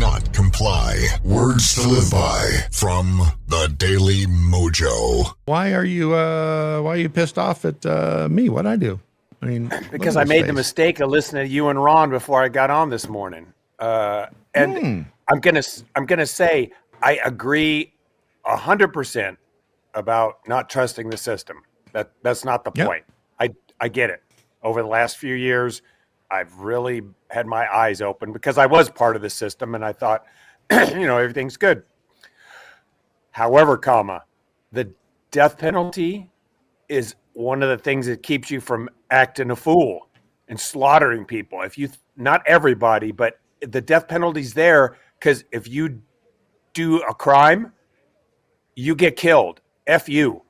not comply. Words to live by from the Daily Mojo. Why are you pissed off at me? What'd I do? I mean, because I made the mistake of listening to you and Ron before I got on this morning. I'm gonna say I agree 100% about not trusting the system. That's not the point. I get it. Over the last few years, I've really had my eyes open because I was part of the system and I thought, everything's good. However, the death penalty is one of the things that keeps you from acting a fool and slaughtering people. Not everybody, but the death penalty's there because if you do a crime, you get killed. F you.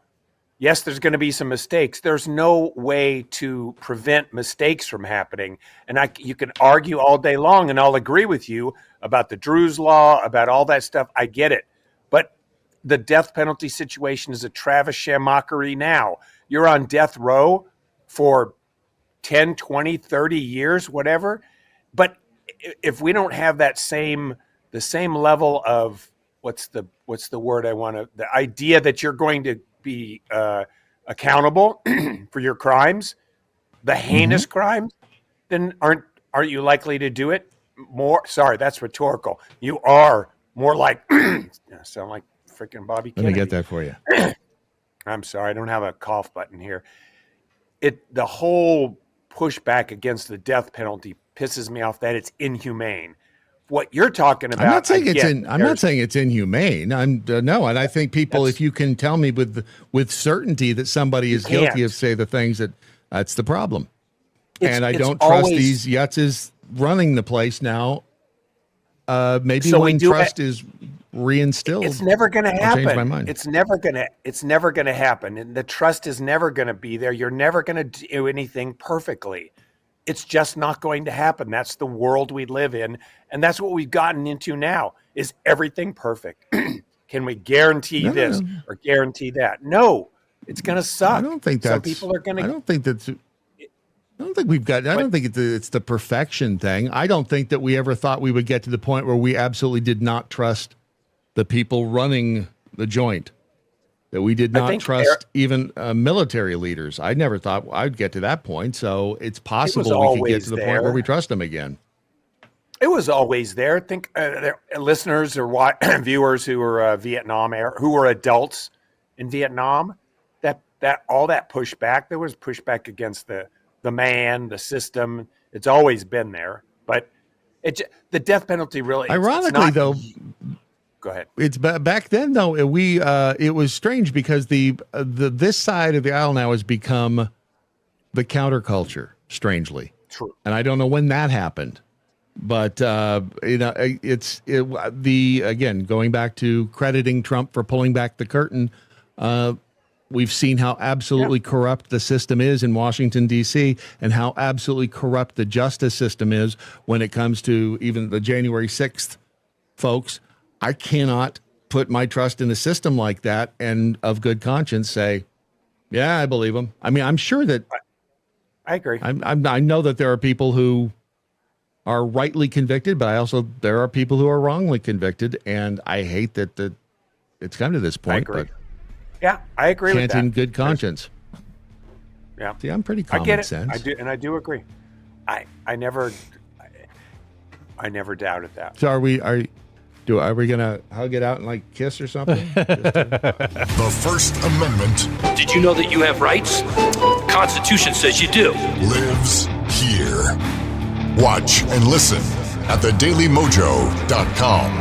Yes, there's going to be some mistakes. There's no way to prevent mistakes from happening. And you can argue all day long, and I'll agree with you about the Drew's Law, about all that stuff. I get it. But the death penalty situation is a Travis Shamockery now. You're on death row for 10, 20, 30 years, whatever. But if we don't have the same level of what's the word the idea that you're going to be accountable for your crimes, the heinous crimes, then aren't you likely to do it more? Sorry, that's rhetorical. You are more like sound like freaking Bobby Kennedy. Let me get that for you. I'm sorry, I don't have a cough button here. The whole pushback against the death penalty pisses me off that it's inhumane. What you're talking about, I'm not saying it's inhumane. No, and I think people, if you can tell me with certainty that somebody is guilty of, say, the things that's the problem. And I don't trust these yutzes running the place now. Maybe when trust is reinstilled, it's never going to happen. Change my mind. It's never going to happen, and the trust is never going to be there. You're never going to do anything perfectly. It's just not going to happen. That's the world we live in. And that's what we've gotten into now. Is everything perfect? Can we guarantee this or guarantee that? No, it's going to suck. I don't think some people are going to. I don't think it's the perfection thing. I don't think that we ever thought we would get to the point where we absolutely did not trust the people running the joint. That we did not trust even military leaders. I never thought I'd get to that point. So it's possible we could get to the point where we trust them again. It was always there. Think listeners or viewers who were Vietnam era, who were adults in Vietnam. That all that pushback. There was pushback against the man, the system. It's always been there. But the death penalty really. Ironically, though. Go ahead. It's back then, though. It was strange because this side of the aisle now has become the counterculture. Strangely, true. And I don't know when that happened, but again going back to crediting Trump for pulling back the curtain. We've seen how absolutely corrupt the system is in Washington, D.C., and how absolutely corrupt the justice system is when it comes to even the January 6th folks. I cannot put my trust in a system like that and of good conscience say, yeah, I believe them. I mean, I'm sure that I agree. I know that there are people who are rightly convicted, but there are people who are wrongly convicted. And I hate that it's come to this point. I agree. But yeah, I agree with that. Can't in good conscience. Yeah. See, I'm pretty common I get it. sense. I do, and I do agree. I never doubted that. So are we going to hug it out and kiss or something? The First Amendment. Did you know that you have rights? The Constitution says you do. Lives here. Watch and listen at thedailymojo.com.